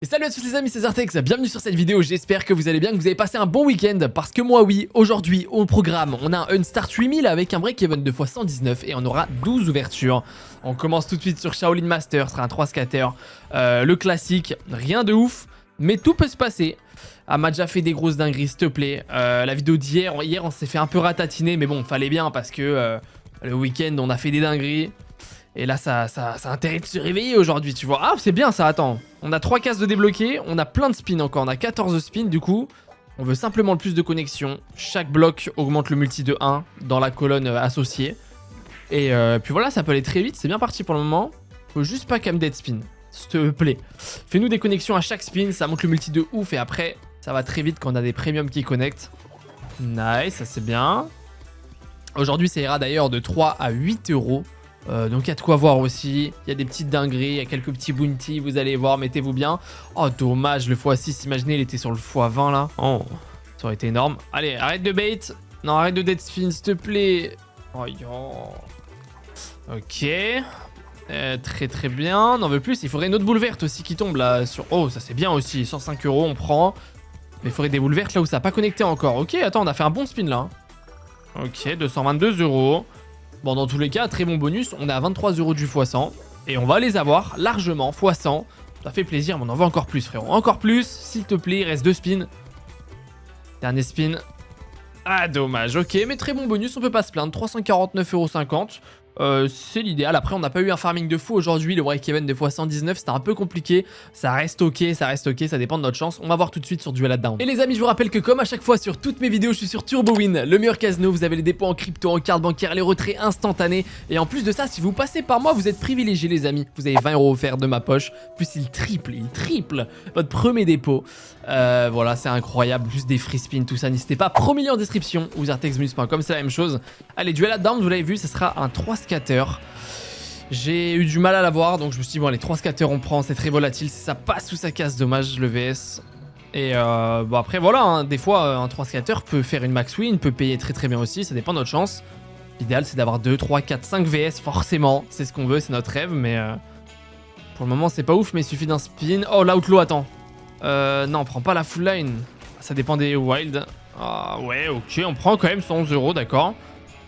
Et salut à tous les amis, c'est Zartex, bienvenue sur cette vidéo, j'espère que vous allez bien, que vous avez passé un bon week-end, parce que moi oui, aujourd'hui au programme, on a un Unstart 8000 avec un break-even de x119 et on aura 12 ouvertures. On commence tout de suite sur Shaolin Master, ce sera un 3 scatter, le classique, rien de ouf, mais tout peut se passer. Ah, m'a déjà fait des grosses dingueries, s'il te plaît. La vidéo d'hier, on s'est fait un peu ratatiner, mais bon, fallait bien parce que le week-end on a fait des dingueries. Et là, ça a intérêt de se réveiller aujourd'hui, tu vois. Ah, c'est bien ça, attends. On a 3 cases de débloquer, on a plein de spins encore, on a 14 spins du coup. On veut simplement le plus de connexions. Chaque bloc augmente le multi de 1 dans la colonne associée. Et puis voilà, ça peut aller très vite, c'est bien parti pour le moment. Faut juste pas qu'à me dead spin, s'il te plaît. Fais-nous des connexions à chaque spin, ça monte le multi de ouf. Et après, ça va très vite quand on a des premiums qui connectent. Nice, ça c'est bien. Aujourd'hui, ça ira d'ailleurs de 3 à 8 euros. Donc il y a de quoi voir aussi, il y a des petites dingueries, il y a quelques petits bounties, vous allez voir, mettez-vous bien. Oh dommage, le x6, imaginez il était sur le x20 là. Oh, ça aurait été énorme. Allez, arrête de bait. Non, arrête de dead spin s'il te plaît. Oh yo. Ok. Très très bien, on en veut plus, il faudrait une autre boule verte aussi qui tombe là sur... Oh ça c'est bien aussi, 105 euros on prend. Mais il faudrait des boules vertes là où ça n'a pas connecté encore. Ok, attends, on a fait un bon spin là. Ok, 222 euros. Bon, dans tous les cas, très bon bonus. On est à 23 euros du x100. Et on va les avoir largement, x100. Ça fait plaisir, mais on en veut encore plus, frérot. Encore plus, s'il te plaît. Il reste 2 spins. Dernier spin. Ah, dommage. Ok, mais très bon bonus. On peut pas se plaindre. 349,50 €. C'est l'idéal. Après, on n'a pas eu un farming de fou aujourd'hui. Le break-even de x119, c'était un peu compliqué. Ça reste ok, ça dépend de notre chance. On va voir tout de suite sur Duel at Down. Et les amis, je vous rappelle que comme à chaque fois sur toutes mes vidéos, je suis sur TurboWin, le meilleur casino. Vous avez les dépôts en crypto, en carte bancaire, les retraits instantanés. Et en plus de ça, si vous passez par moi, vous êtes privilégiés, les amis. Vous avez 20 € offerts de ma poche. Plus il triple votre premier dépôt. Voilà, c'est incroyable. Juste des free spins, tout ça. N'hésitez pas. Premier lien en description ou zartexmus.com, c'est la même chose. Allez, Duel at Down, vous l'avez vu, ce sera un 3 scatter. J'ai eu du mal à l'avoir, donc je me suis dit, bon, les 3 scatters on prend, c'est très volatile. Si ça passe ou ça casse, dommage, le VS. Et bon, après, voilà, hein, des fois, un 3 scatter peut faire une max win, peut payer très très bien aussi, ça dépend de notre chance. L'idéal, c'est d'avoir 2, 3, 4, 5 VS, forcément. C'est ce qu'on veut, c'est notre rêve, mais pour le moment, c'est pas ouf, mais il suffit d'un spin. Oh, l'outlaw, attends. Non, on prend pas la full line. Ça dépend des wild. Ah, ouais, ok, on prend quand même 111 €, d'accord.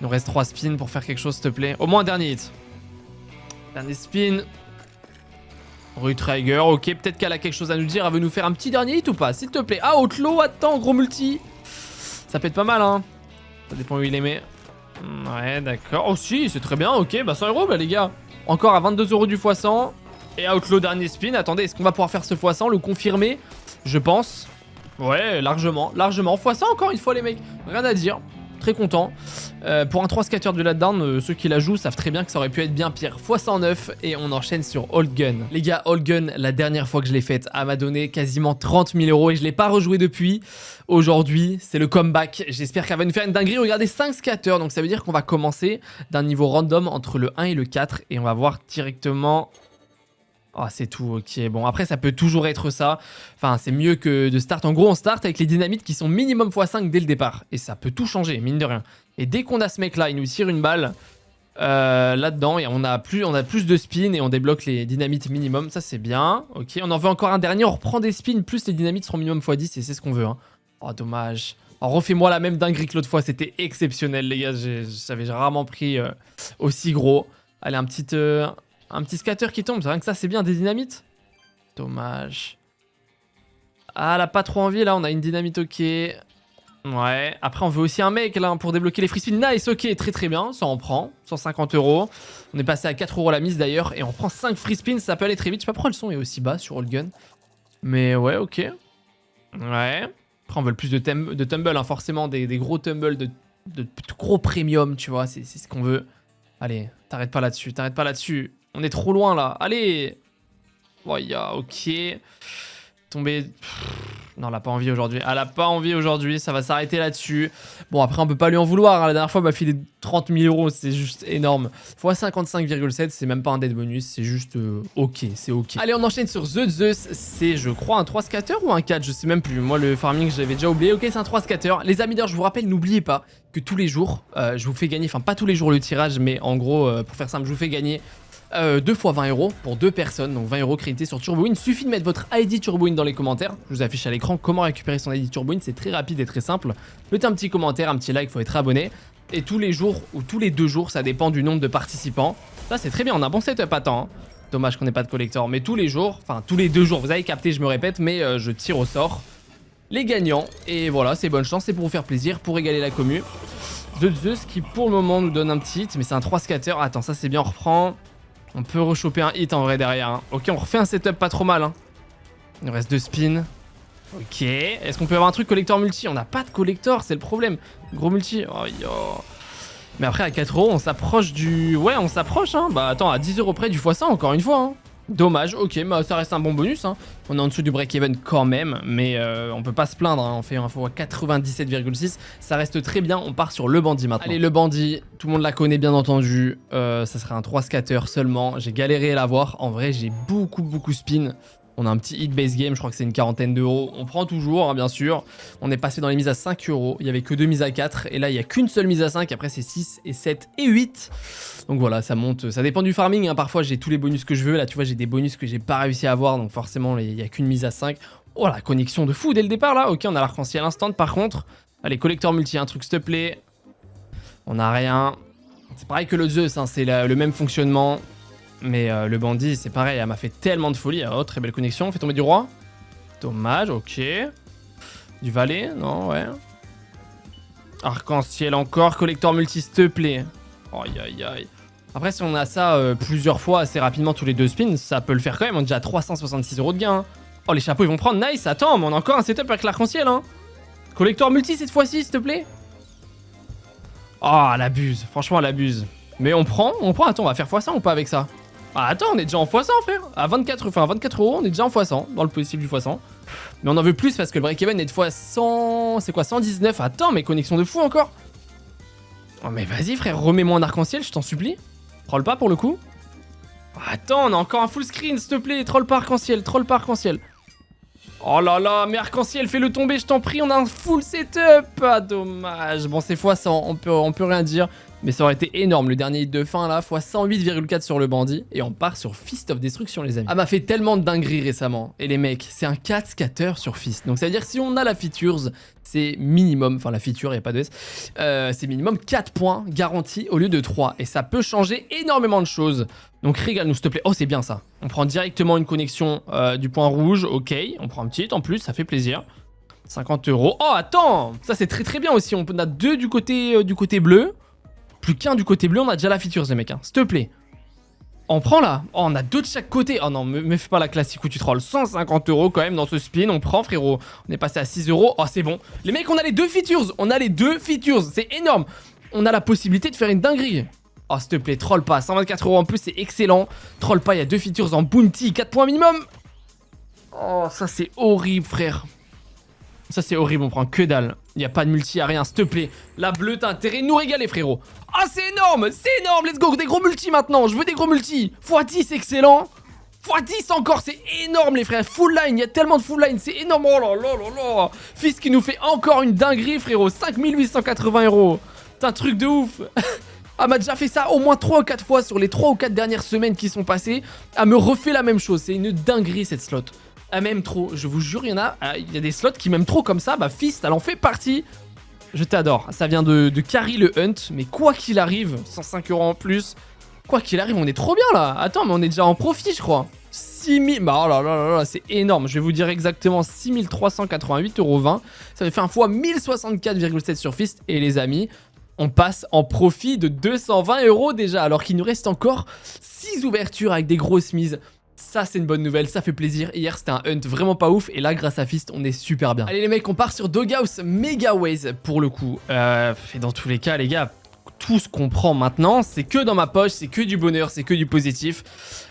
Il nous reste 3 spins pour faire quelque chose, s'il te plaît. Au moins un dernier hit. Dernier spin. Retrigger, ok. Peut-être qu'elle a quelque chose à nous dire. Elle veut nous faire un petit dernier hit ou pas, s'il te plaît. Ah, outlaw, attends, gros multi. Ça peut être pas mal, hein. Ça dépend où il les met. Ouais, d'accord. Oh, si, c'est très bien, ok. Bah, 100 €, bah, les gars. Encore à 22 € du x100. Et outlaw, dernier spin. Attendez, est-ce qu'on va pouvoir faire ce x100, le confirmer? Je pense. Ouais, largement. Largement. x100 encore une fois, les mecs. Rien à dire. Très content. Pour un 3 scatter de letdown, ceux qui la jouent savent très bien que ça aurait pu être bien pire. x109 et on enchaîne sur Old Gun. Les gars, Old Gun, la dernière fois que je l'ai faite, elle m'a donné quasiment 30 000 € et je l'ai pas rejoué depuis. Aujourd'hui, c'est le comeback. J'espère qu'elle va nous faire une dinguerie. Regardez, 5 scatters, donc ça veut dire qu'on va commencer d'un niveau random entre le 1 et le 4 et on va voir directement... Oh, c'est tout, ok. Bon, après, ça peut toujours être ça. Enfin, c'est mieux que de start. En gros, on start avec les dynamites qui sont minimum x5 dès le départ. Et ça peut tout changer, mine de rien. Et dès qu'on a ce mec-là, il nous tire une balle là-dedans. Et on a plus de spins et on débloque les dynamites minimum. Ça, c'est bien. Ok, on en veut encore un dernier. On reprend des spins, plus les dynamites seront minimum x10 et c'est ce qu'on veut. Hein. Oh, dommage. Alors, refais-moi la même dinguerie que l'autre fois. C'était exceptionnel, les gars. J'avais rarement pris aussi gros. Allez, un petit scatter qui tombe, c'est rien que ça, c'est bien, des dynamites. Dommage. Ah, elle a pas trop envie, là, on a une dynamite, ok. Ouais, après, on veut aussi un mec, là, pour débloquer les free spins. Nice, ok, très très bien, ça on prend. 150 €. On est passé à 4 € la mise, d'ailleurs, et on prend 5 free spins, ça peut aller très vite. Je sais pas pourquoi le son est aussi bas sur Old Gun. Mais ouais, ok. Ouais. Après, on veut le plus de tumble, hein, forcément, des gros tumbles, de gros premium, tu vois, c'est ce qu'on veut. Allez, t'arrêtes pas là-dessus, t'arrêtes pas là-dessus. On est trop loin là. Allez. Voya, ok. Tomber. Non, elle a pas envie aujourd'hui. Elle a pas envie aujourd'hui. Ça va s'arrêter là-dessus. Bon, après, on peut pas lui en vouloir. Hein. La dernière fois, elle m'a filé 30 000 €. C'est juste énorme. X 55,7, c'est même pas un dead bonus. C'est juste ok. C'est ok. Allez, on enchaîne sur The Zeus. C'est, je crois, un 3 scatter ou un 4. Je sais même plus. Moi, le farming, j'avais déjà oublié. Ok, c'est un 3 scatter. Les amis, d'ailleurs, je vous rappelle, n'oubliez pas que tous les jours, je vous fais gagner. Enfin, pas tous les jours le tirage, mais en gros, pour faire simple, je vous fais gagner 2 fois 20 euros pour 2 personnes, donc 20 euros crédités sur TurboWin. Suffit de mettre votre ID TurboWin dans les commentaires. Je vous affiche à l'écran comment récupérer son ID TurboWin, c'est très rapide et très simple. Mettez un petit commentaire, un petit like, faut être abonné. Et tous les jours ou tous les 2 jours, ça dépend du nombre de participants. Ça c'est très bien, on a un bon setup à temps. Hein. Dommage qu'on n'ait pas de collector, mais tous les jours, enfin tous les 2 jours, vous avez capté, je me répète, mais je tire au sort les gagnants. Et voilà, c'est bonne chance, c'est pour vous faire plaisir, pour régaler la commu. The Zeus qui pour le moment nous donne un petit hit, mais c'est un 3 scatter. Attends, ça c'est bien, on reprend. On peut rechoper un hit en vrai derrière. Hein. Ok, on refait un setup pas trop mal. Hein. Il nous reste 2 spins. Ok, est-ce qu'on peut avoir un truc collector multi? On n'a pas de collector, c'est le problème. Gros multi. Oh, yo. Mais après à 4 euros, on s'approche du... Ouais, on s'approche. Hein. Bah attends, à 10 euros près du x100 encore une fois. Hein. Dommage, ok, bah ça reste un bon bonus. Hein. On est en dessous du break-even quand même, mais on peut pas se plaindre. Hein. On fait un fois 97,6, ça reste très bien. On part sur le bandit maintenant. Allez, le bandit, tout le monde la connaît bien entendu. Ça serait un 3 scatter seulement. J'ai galéré à l'avoir. En vrai, j'ai beaucoup spin. On a un petit hit base game, je crois que c'est une quarantaine d'euros. On prend toujours, hein, bien sûr. On est passé dans les mises à 5 euros. Il n'y avait que 2 mises à 4. Et là, il n'y a qu'une seule mise à 5. Après, c'est 6 et 7 et 8. Donc voilà, ça monte. Ça dépend du farming. Hein. Parfois, j'ai tous les bonus que je veux. Là, tu vois, j'ai des bonus que j'ai pas réussi à avoir. Donc forcément, il n'y a qu'une mise à 5. Oh, la connexion de fou dès le départ, là. Ok, on a l'arc-en-ciel instant. Par contre, allez, collector multi, un truc, s'il te plaît. On n'a rien. C'est pareil que le Zeus. Hein. C'est le même fonctionnement. Mais le bandit, c'est pareil, elle m'a fait tellement de folie. Oh, très belle connexion, on fait tomber du roi. Dommage, ok. Du valet, non, ouais. Arc-en-ciel encore, collector multi, s'il te plaît. Aïe. Après, si on a ça plusieurs fois assez rapidement tous les 2 spins, ça peut le faire quand même. On a déjà 366 euros de gain. Hein. Oh, les chapeaux, ils vont prendre. Nice, attends, mais on a encore un setup avec l'arc-en-ciel. Hein. Collector multi cette fois-ci, s'il te plaît. Oh, elle abuse. Franchement, elle abuse. Mais on prend. Attends, on va faire x100 ou pas avec ça? Ah, attends, on est déjà en x100, frère. À 24 euros, on est déjà en x100. Dans le possible du x100. Mais on en veut plus parce que le break-even est de x100. C'est quoi, 119? Attends, mais connexion de fou encore. Oh, mais vas-y, frère, remets-moi un arc-en-ciel, je t'en supplie. Troll pas pour le coup. Attends, on a encore un full screen, s'il te plaît. Troll pas arc-en-ciel, Oh là là, mais arc-en-ciel, fais-le tomber, je t'en prie. On a un full setup. Ah, dommage. Bon, c'est x100, on peut rien dire. Mais ça aurait été énorme, le dernier hit de fin là, x 108,4 sur le bandit. Et on part sur Fist of Destruction, les amis. Ah, m'a fait tellement de dingueries récemment. Et les mecs, c'est un 4 scatter sur Fist. Donc ça veut dire que si on a la features, c'est minimum, enfin la feature, il n'y a pas de S, c'est minimum 4 points garantis au lieu de 3. Et ça peut changer énormément de choses. Donc régale-nous, s'il te plaît. Oh, c'est bien ça. On prend directement une connexion du point rouge, ok. On prend un petit hit en plus, ça fait plaisir. 50 euros. Oh, attends, ça c'est très bien aussi. On a 2 du côté bleu. Plus qu'un du côté bleu, on a déjà la features les mecs, hein. S'il te plaît. On prend là. Oh, on a 2 de chaque côté. Oh non, me fais pas la classique où tu trolls. 150 euros quand même dans ce spin, on prend frérot. On est passé à 6 euros. Oh, c'est bon. Les mecs, on a les 2 features. C'est énorme. On a la possibilité de faire une dinguerie. Oh, s'il te plaît, troll pas. 124 euros en plus, c'est excellent. Troll pas, il y a 2 features en bounty, 4 points minimum. Oh, ça c'est horrible, frère. Ça c'est horrible, on prend que dalle. Il n'y a pas de multi, il n'y a rien, s'il te plaît. La bleue, t'as intérêt de nous régaler, frérot. Ah, c'est énorme, let's go, des gros multi maintenant. Je veux des gros multi. x10, excellent. x10 encore, c'est énorme, les frères. Full line, il y a tellement de full line, c'est énorme. Oh là là là là. Fils qui nous fait encore une dinguerie, frérot. 5880 euros. C'est un truc de ouf. Elle m'a déjà fait ça au moins 3 ou 4 fois sur les 3 ou 4 dernières semaines qui sont passées. Elle me refait la même chose, c'est une dinguerie cette slot. Elle m'aime trop, je vous jure, il y a des slots qui m'aiment trop comme ça. Bah Fist, elle en fait partie. Je t'adore, ça vient de carry le hunt. Mais quoi qu'il arrive, 105 euros en plus. Quoi qu'il arrive, on est trop bien là. Attends, mais on est déjà en profit je crois. 6000, bah oh là là là là, c'est énorme. Je vais vous dire exactement 6388,20 €. Ça me fait un fois 1064,7 sur Fist. Et les amis, on passe en profit de 220 € déjà. Alors qu'il nous reste encore 6 ouvertures avec des grosses mises. Ça c'est une bonne nouvelle, ça fait plaisir. Hier c'était un hunt vraiment pas ouf et là grâce à Fist on est super bien. Allez les mecs, on part sur Doghouse Mega Ways pour le coup. Et dans tous les cas les gars, tout ce qu'on prend maintenant c'est que dans ma poche, c'est que du bonheur, c'est que du positif.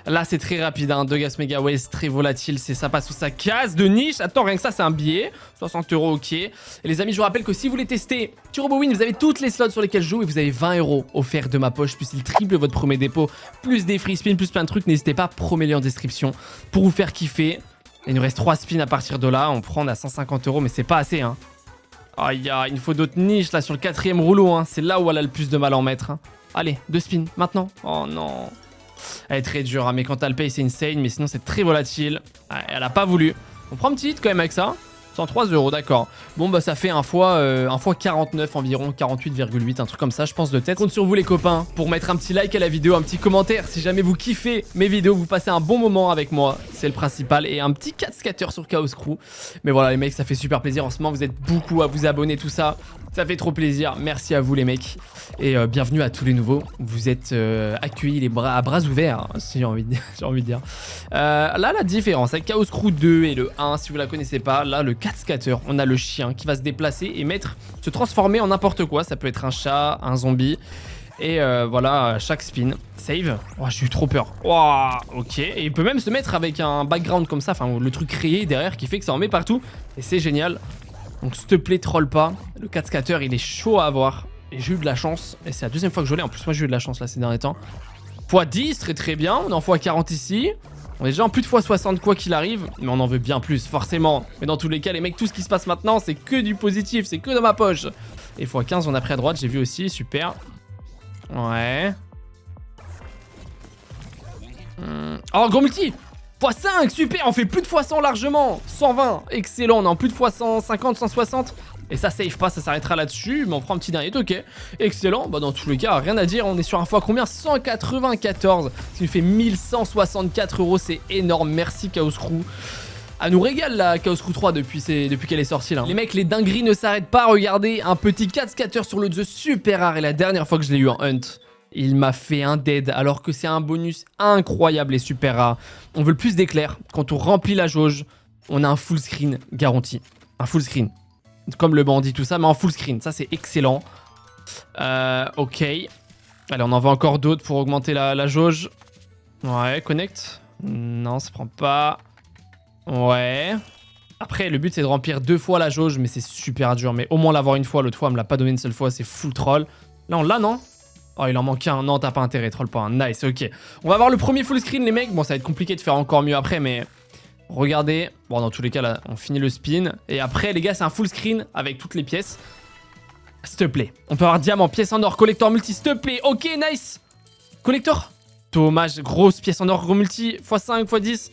Là c'est très rapide, hein. Doghouse Mega Ways, très volatile, c'est ça passe sous sa case de niche. Attends, rien que ça c'est un billet, 60 €, ok. Et les amis, je vous rappelle que si vous voulez tester TurboWin, vous avez toutes les slots sur lesquels je joue et vous avez 20 € offerts de ma poche, plus il triple votre premier dépôt, plus des free spins, plus plein de trucs. N'hésitez pas, premier lien en description pour vous faire kiffer. Il nous reste 3 spins à partir de là, on prend à 150 €, mais c'est pas assez, hein. Aïe, il nous faut d'autres niches là sur le 4e rouleau, hein. C'est là où elle a le plus de mal à en mettre, hein. Allez, 2 spins, maintenant. Oh non. Elle est très dure, hein, mais quand t'as le pay, c'est insane. Mais sinon, c'est très volatile. Ouais, elle a pas voulu. On prend un petit hit quand même avec ça. 103 €, d'accord. Bon, bah ça fait un fois 49 environ, 48,8, un truc comme ça, je pense de tête. Compte sur vous les copains pour mettre un petit like à la vidéo, un petit commentaire. Si jamais vous kiffez mes vidéos, vous passez un bon moment avec moi, c'est le principal. Et un petit 4 scatter sur Chaos Crew. Mais voilà les mecs, ça fait super plaisir en ce moment. Vous êtes beaucoup à vous abonner, tout ça. Ça fait trop plaisir. Merci à vous les mecs. Et bienvenue à tous les nouveaux. Vous êtes accueillis à bras ouverts, hein, si j'ai envie de dire. Là, la différence avec Chaos Crew 2 et le 1, si vous la connaissez pas, là, le 4 scatter, on a le chien qui va se déplacer et se transformer en n'importe quoi. Ça peut être un chat, un zombie. Et voilà, chaque spin. Save. Oh, j'ai eu trop peur. Oh, ok. Et il peut même se mettre avec un background comme ça, enfin, le truc créé derrière qui fait que ça en met partout. Et c'est génial. Donc, s'il te plaît, troll pas. Le 4 scatter, il est chaud à avoir. Et j'ai eu de la chance. Et c'est la deuxième fois que je l'ai. En plus, moi, j'ai eu de la chance là ces derniers temps. x10, très très bien. On est en x40 ici. On est déjà en plus de x60 quoi qu'il arrive. Mais on en veut bien plus, forcément. Mais dans tous les cas, les mecs, tout ce qui se passe maintenant, c'est que du positif. C'est que dans ma poche. Et x15, on a pris à droite. J'ai vu aussi. Super. Ouais. Oh, gros multi. x5, super, on fait plus de x100 largement. 120, excellent, on est en plus de x150, 160. Et ça save pas, ça s'arrêtera là-dessus. Mais on prend un petit dernier, ok. Excellent, bah dans tous les cas, rien à dire. On est sur un fois combien? 194, ce qui nous fait 1164 €, c'est énorme. Merci Chaos Crew. Elle nous régale la Chaos Crew 3 depuis qu'elle est sortie là. Les mecs, les dingueries ne s'arrêtent pas. Regardez, un petit 4 scatter sur le The super rare. Et la dernière fois que je l'ai eu en hunt, il m'a fait un dead alors que c'est un bonus incroyable et super rare. On veut le plus d'éclairs. Quand on remplit la jauge, on a un full screen garanti. Un full screen. Comme le bandit, tout ça, mais en full screen. Ça, c'est excellent. Ok. Allez, on en veut encore d'autres pour augmenter la jauge. Ouais, connect. Non, ça prend pas. Ouais. Après, le but, c'est de remplir 2 fois la jauge, mais c'est super dur. Mais au moins l'avoir une fois. L'autre fois, elle me l'a pas donné une seule fois. C'est full troll. Là, on l'a, non? Oh, il en manque un. Non, t'as pas intérêt, troll pas un. Nice, ok. On va avoir le premier full screen, les mecs. Bon, ça va être compliqué de faire encore mieux après, mais regardez. Bon, dans tous les cas, là, on finit le spin. Et après, les gars, c'est un full screen avec toutes les pièces. S'il te plaît. On peut avoir diamant, pièce en or, collector multi, s'il te plaît. Ok, nice. Collector. Dommage, grosse pièce en or, gros multi, x5, x10.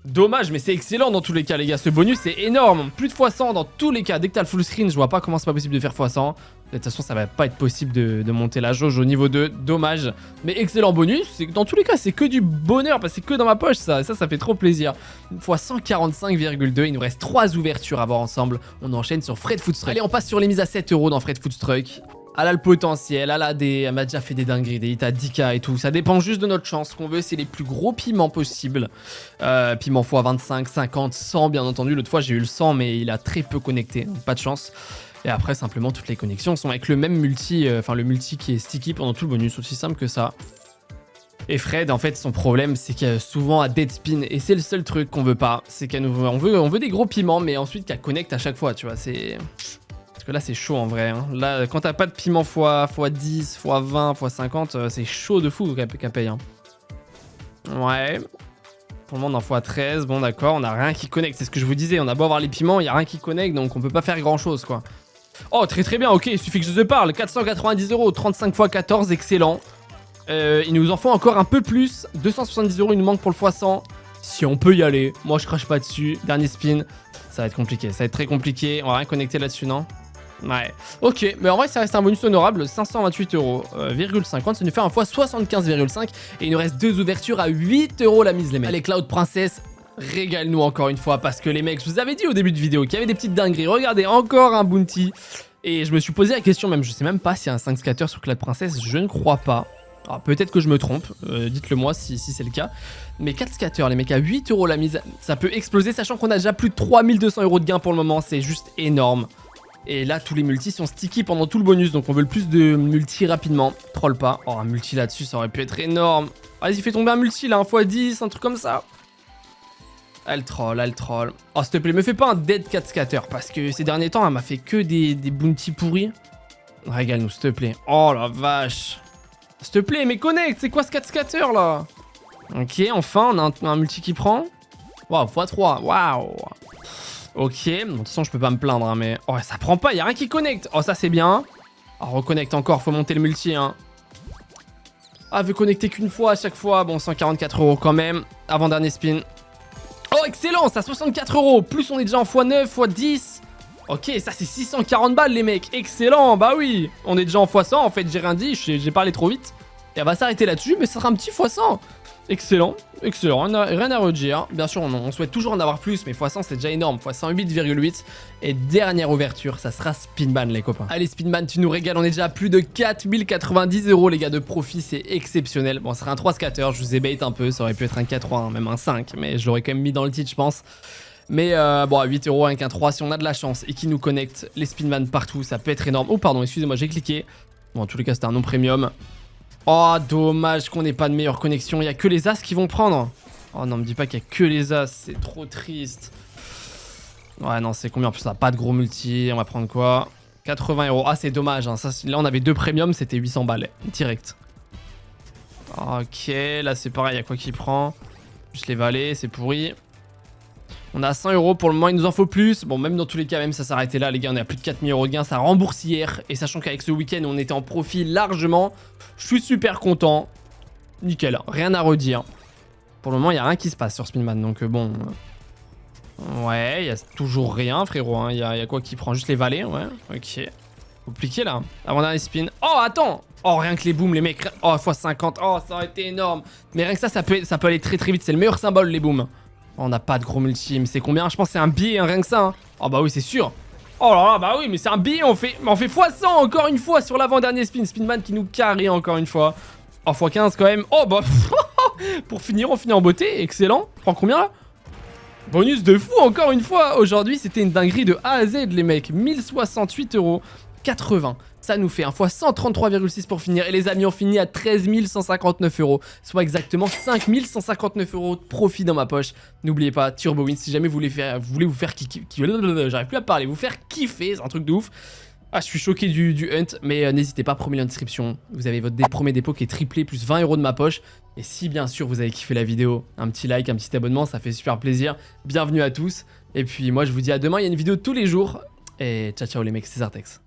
Dommage, mais c'est excellent dans tous les cas, les gars. Ce bonus, c'est énorme. Plus de x100 dans tous les cas. Dès que t'as le full screen, je vois pas comment c'est pas possible de faire x100. De toute façon, ça va pas être possible de monter la jauge au niveau 2. Dommage. Mais excellent bonus. Dans tous les cas, c'est que du bonheur. Parce que c'est que dans ma poche, ça. Ça fait trop plaisir. X 145,2. Il nous reste 3 ouvertures à voir ensemble. On enchaîne sur Fred Foodstruck. Allez, on passe sur les mises à 7 € dans Fred Foodstruck. Elle a le potentiel, elle m'a déjà fait des dingueries, des hits à 10k et tout. Ça dépend juste de notre chance. Ce qu'on veut, c'est les plus gros piments possibles. Piment x 25, 50, 100, bien entendu. L'autre fois, j'ai eu le 100, mais il a très peu connecté. Donc pas de chance. Et après, simplement, toutes les connexions sont avec le même multi. Enfin, le multi qui est sticky pendant tout le bonus. Aussi simple que ça. Et Fred, en fait, son problème, c'est qu'il y a souvent à dead spin. Et c'est le seul truc qu'on veut pas. C'est qu'on veut des gros piments, mais ensuite qu'elle connecte à chaque fois, tu vois. C'est... que là c'est chaud en vrai, hein. Là quand t'as pas de piment x10, x20, x50, c'est chaud de fou qu'elle paye, hein. Ouais. Pour le moment on est en x13, bon d'accord, on a rien qui connecte, c'est ce que je vous disais, on a beau avoir les piments, il y a rien qui connecte, donc on peut pas faire grand chose quoi. Oh très très bien, ok, il suffit que je te parle, 490 €, 35 x 14, excellent. Il nous en faut encore un peu plus, 270 €, il nous manque pour le x100. Si on peut y aller, moi je crache pas dessus, dernier spin, ça va être compliqué, ça va être très compliqué, on va rien connecter là-dessus, non? Ouais, ok, mais en vrai ça reste un bonus honorable, 528 €,50, ça nous fait un fois 75,5 et il nous reste 2 ouvertures à 8 € la mise les mecs. Allez Cloud Princess, régale-nous encore une fois parce que les mecs, je vous avais dit au début de vidéo qu'il y avait des petites dingueries, regardez, encore un bounty. Et je me suis posé la question même, je sais même pas s'il y a un 5 scatter sur Cloud Princess, je ne crois pas. Alors peut-être que je me trompe, dites-le moi si c'est le cas. Mais 4 scatters les mecs, à 8 € la mise, ça peut exploser, sachant qu'on a déjà plus de 3200 € de gain pour le moment, c'est juste énorme. Et là, tous les multis sont sticky pendant tout le bonus, donc on veut le plus de multi rapidement. Troll pas. Oh, un multi là-dessus, ça aurait pu être énorme. Vas-y, fais tomber un multi là, un x10, un truc comme ça. Elle troll, elle troll. Oh, s'il te plaît, me fais pas un dead 4 scatter, parce que ces derniers temps, elle m'a fait que des bounties pourris. Régale-nous, s'il te plaît. Oh la vache. S'il te plaît, mais connecte, c'est quoi ce 4 scatter là? Ok, enfin, on a un multi qui prend. Waouh, x3, waouh. Ok, bon, de toute façon je peux pas me plaindre hein, mais... Oh ça prend pas, y'a rien qui connecte. Oh ça c'est bien. Oh reconnecte encore, faut monter le multi hein. Ah, veut connecter qu'une fois à chaque fois. Bon, 144 € quand même. Avant-dernier spin. Oh, excellent, ça 64 €. Plus on est déjà en x9, x10. Ok, ça c'est 640 balles les mecs. Excellent, bah oui. On est déjà en x100 en fait, j'ai rien dit, j'ai parlé trop vite. Et elle va s'arrêter là-dessus, mais ça sera un petit x100. Excellent, excellent, rien à redire. Bien sûr, on souhaite toujours en avoir plus, mais x100 c'est déjà énorme. x100 8,8. Et dernière ouverture, ça sera Spinman les copains. Allez Spinman, tu nous régales, on est déjà à plus de 4090 € les gars de profit, c'est exceptionnel. Bon, ça sera un 3 scatter, je vous ai bait un peu, ça aurait pu être un 4-3, même un 5, mais je l'aurais quand même mis dans le titre je pense. Mais bon, à 8 € avec un 3, si on a de la chance et qu'il nous connecte les Spinman partout, ça peut être énorme. Oh pardon, excusez-moi, j'ai cliqué. Bon, en tous les cas, c'était un non premium. Oh, dommage qu'on n'ait pas de meilleure connexion. Il n'y a que les As qui vont prendre. Oh non, me dis pas qu'il n'y a que les As. C'est trop triste. Ouais, non, c'est combien? En plus, on n'a pas de gros multi. On va prendre quoi? 80 €. Ah, c'est dommage. Hein. Ça, là, on avait 2 premiums. C'était 800 balles. Direct. Ok, là, c'est pareil. Il y a quoi qui prend? Juste les valets. C'est pourri. On a 100 € pour le moment, il nous en faut plus. Bon, même dans tous les cas, même ça s'arrêtait là, les gars, on est à plus de 4000 € de gains. Ça rembourse hier. Et sachant qu'avec ce week-end, on était en profit largement, je suis super content. Nickel, rien à redire. Pour le moment, il n'y a rien qui se passe sur Spinman. Donc, bon. Ouais, il n'y a toujours rien, frérot. Hein. Il y a quoi qui prend? Juste les valets, ouais. Ok. Compliqué là. Avant dernier spin. Oh, attends! Oh, rien que les booms, les mecs. Oh, x50. Oh, ça aurait été énorme. Mais rien que ça peut aller très très vite. C'est le meilleur symbole, les booms. Oh, on n'a pas de gros multi, mais c'est combien? Je pense que c'est un billet, hein, rien que ça. Hein. Oh bah oui, c'est sûr. Oh là là, bah oui, mais c'est un billet, on fait x100 encore une fois sur l'avant-dernier spin. Spinman qui nous carry encore une fois. Oh, x15 quand même. Oh bah, pour finir, on finit en beauté, excellent. Prends combien là? Bonus de fou encore une fois. Aujourd'hui, c'était une dinguerie de A à Z, les mecs. 1068,80 €. Ça nous fait un fois 133,6 pour finir. Et les amis, on finit à 13 159 €. Soit exactement 5 159 € de profit dans ma poche. N'oubliez pas, Turbo Win, si jamais vous voulez vous faire kiffer. J'arrive plus à parler. Vous faire kiffer, c'est un truc de ouf. Ah, je suis choqué du hunt. Mais n'hésitez pas, premier lien en description. Vous avez votre premier dépôt qui est triplé, plus 20 € de ma poche. Et si bien sûr vous avez kiffé la vidéo, un petit like, un petit abonnement, ça fait super plaisir. Bienvenue à tous. Et puis moi, je vous dis à demain. Il y a une vidéo tous les jours. Et ciao, ciao les mecs, c'est Zartex.